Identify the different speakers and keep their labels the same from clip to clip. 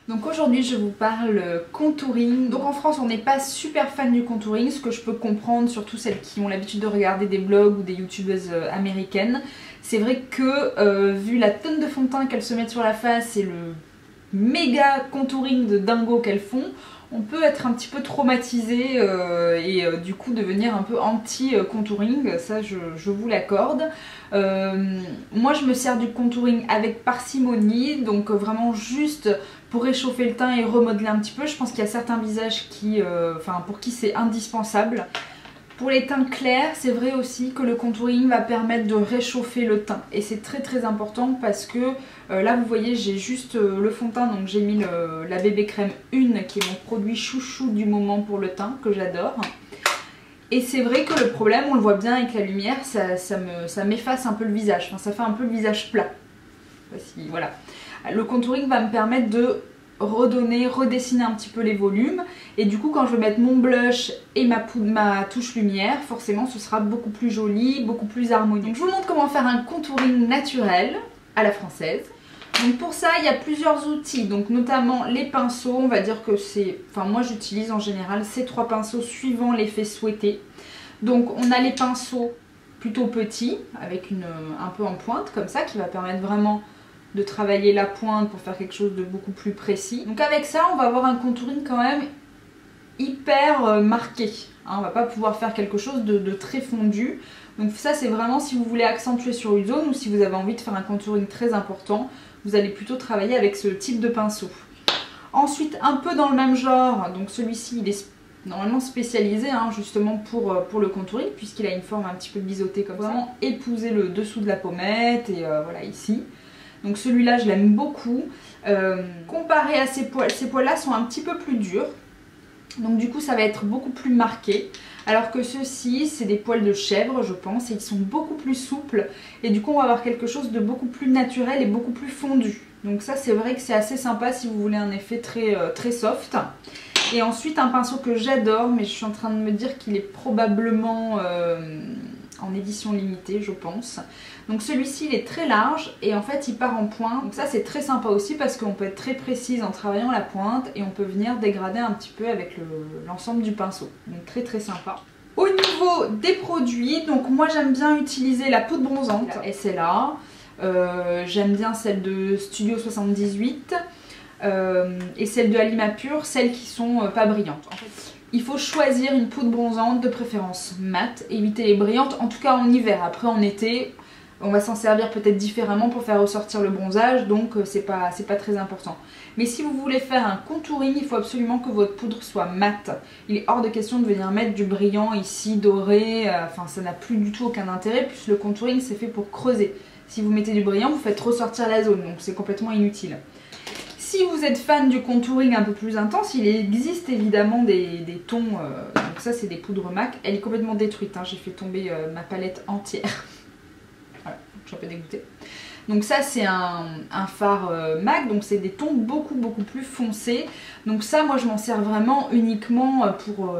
Speaker 1: Donc aujourd'hui je vous parle contouring. Donc en France on n'est pas super fan du contouring, ce que je peux comprendre, surtout celles qui ont l'habitude de regarder des blogs ou des youtubeuses américaines. C'est vrai que vu la tonne de fond de teint qu'elles se mettent sur la face et le méga contouring de dingo qu'elles font, on peut être un petit peu traumatisé et du coup devenir un peu anti-contouring, ça je vous l'accorde. Moi je me sers du contouring avec parcimonie, donc vraiment juste pour réchauffer le teint et remodeler un petit peu. Je pense qu'il y a certains visages qui, pour qui c'est indispensable. Pour les teints clairs, c'est vrai aussi que le contouring va permettre de réchauffer le teint. Et c'est très important parce que là vous voyez j'ai juste le fond de teint, donc j'ai mis la BB Crème 1 qui est mon produit chouchou du moment pour le teint, que j'adore. Et c'est vrai que le problème, on le voit bien avec la lumière, ça m'efface un peu le visage, enfin ça fait un peu le visage plat. Voilà. Le contouring va me permettre de redessiner un petit peu les volumes, et du coup quand je vais mettre mon blush et ma touche lumière, forcément ce sera beaucoup plus joli, beaucoup plus harmonieux. Donc je vous montre comment faire un contouring naturel à la française. Donc pour ça il y a plusieurs outils, donc notamment les pinceaux. On va dire que c'est, moi j'utilise en général ces trois pinceaux suivant l'effet souhaité. Donc on a les pinceaux plutôt petits avec un peu en pointe comme ça, qui va permettre vraiment de travailler la pointe pour faire quelque chose de beaucoup plus précis. Donc avec ça on va avoir un contouring quand même hyper marqué, hein, on va pas pouvoir faire quelque chose de très fondu. Donc ça c'est vraiment si vous voulez accentuer sur une zone, ou si vous avez envie de faire un contouring très important, vous allez plutôt travailler avec ce type de pinceau. Ensuite un peu dans le même genre, donc celui-ci il est normalement spécialisé hein, justement pour le contouring, puisqu'il a une forme un petit peu biseautée comme ça. Vraiment épouser le dessous de la pommette et voilà ici. Donc celui-là je l'aime beaucoup. Comparé à ces poils-là sont un petit peu plus durs. Donc du coup ça va être beaucoup plus marqué. Alors que ceux-ci c'est des poils de chèvre je pense, et ils sont beaucoup plus souples. Et du coup on va avoir quelque chose de beaucoup plus naturel et beaucoup plus fondu. Donc ça c'est vrai que c'est assez sympa si vous voulez un effet très soft. Et ensuite un pinceau que j'adore, mais je suis en train de me dire qu'il est probablement en édition limitée je pense. Donc celui-ci il est très large et en fait il part en pointe. Donc ça c'est très sympa aussi parce qu'on peut être très précise en travaillant la pointe et on peut venir dégrader un petit peu avec l'ensemble du pinceau. Donc très sympa. Au niveau des produits, donc moi j'aime bien utiliser la poudre bronzante SLA. J'aime bien celle de Studio 78 et celle de Alima Pure, celles qui sont pas brillantes. En fait, il faut choisir une poudre bronzante de préférence mate, éviter les brillantes, en tout cas en hiver. Après en été, on va s'en servir peut-être différemment pour faire ressortir le bronzage, donc c'est pas très important. Mais si vous voulez faire un contouring, il faut absolument que votre poudre soit mate. Il est hors de question de venir mettre du brillant ici, doré, ça n'a plus du tout aucun intérêt, puisque le contouring c'est fait pour creuser. Si vous mettez du brillant, vous faites ressortir la zone, donc c'est complètement inutile. Si vous êtes fan du contouring un peu plus intense, il existe évidemment des tons, donc ça c'est des poudres MAC. Elle est complètement détruite, hein, j'ai fait tomber ma palette entière. Voilà, je suis un peu dégoûtée. Donc ça c'est un fard MAC, donc c'est des tons beaucoup plus foncés. Donc ça moi je m'en sers vraiment uniquement pour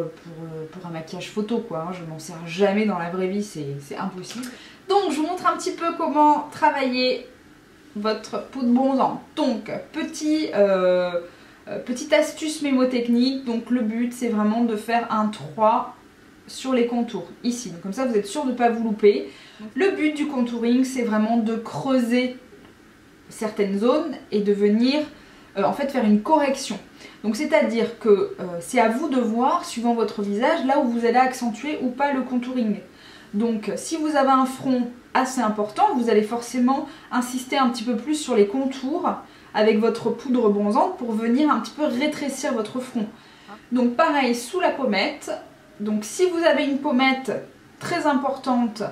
Speaker 1: un maquillage photo quoi, hein. Je m'en sers jamais dans la vraie vie, c'est impossible. Donc je vous montre un petit peu comment travailler votre poudre bronzante. Donc petite astuce mémotechnique, donc le but c'est vraiment de faire un 3 sur les contours ici, donc comme ça vous êtes sûr de ne pas vous louper. Le but du contouring c'est vraiment de creuser certaines zones et de venir en fait faire une correction. Donc c'est à dire que c'est à vous de voir suivant votre visage là où vous allez accentuer ou pas le contouring. Donc si vous avez un front assez important, vous allez forcément insister un petit peu plus sur les contours avec votre poudre bronzante pour venir un petit peu rétrécir votre front. Donc pareil sous la pommette, donc si vous avez une pommette très importante,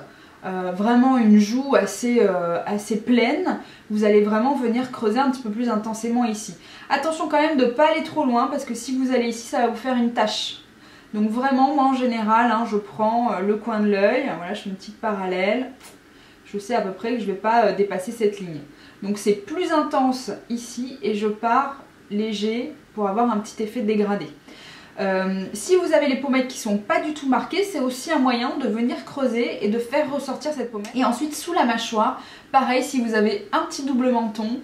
Speaker 1: vraiment une joue assez pleine, vous allez vraiment venir creuser un petit peu plus intensément ici. Attention quand même de ne pas aller trop loin parce que si vous allez ici ça va vous faire une tache. Donc vraiment moi en général hein, je prends le coin de l'œil, voilà je fais une petite parallèle, je sais à peu près que je ne vais pas dépasser cette ligne. Donc c'est plus intense ici et je pars léger pour avoir un petit effet dégradé. Si vous avez les pommettes qui sont pas du tout marquées, c'est aussi un moyen de venir creuser et de faire ressortir cette pommette. Et ensuite sous la mâchoire, pareil si vous avez un petit double menton,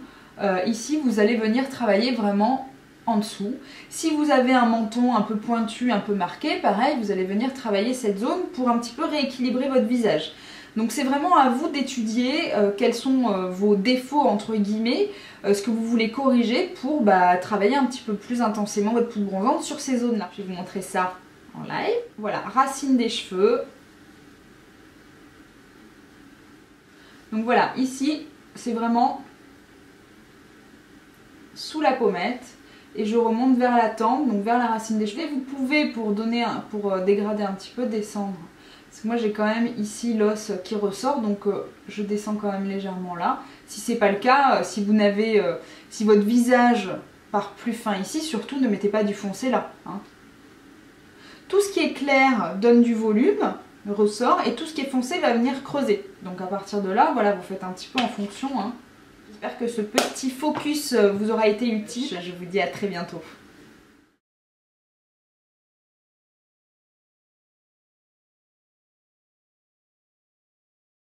Speaker 1: ici vous allez venir travailler vraiment en dessous. Si vous avez un menton un peu pointu, un peu marqué, pareil, vous allez venir travailler cette zone pour un petit peu rééquilibrer votre visage. Donc c'est vraiment à vous d'étudier quels sont vos défauts entre guillemets, ce que vous voulez corriger pour travailler un petit peu plus intensément votre poudre bronzante sur ces zones-là. Je vais vous montrer ça en live. Voilà, racine des cheveux. Donc voilà, ici c'est vraiment sous la pommette et je remonte vers la tempe, donc vers la racine des cheveux. Vous pouvez pour dégrader un petit peu descendre. Parce que moi j'ai quand même ici l'os qui ressort, donc je descends quand même légèrement là. Si c'est pas le cas, si votre visage part plus fin ici, surtout ne mettez pas du foncé là. Hein. Tout ce qui est clair donne du volume, ressort, et tout ce qui est foncé va venir creuser. Donc à partir de là, voilà, vous faites un petit peu en fonction. Hein. J'espère que ce petit focus vous aura été utile. Je vous dis à très bientôt.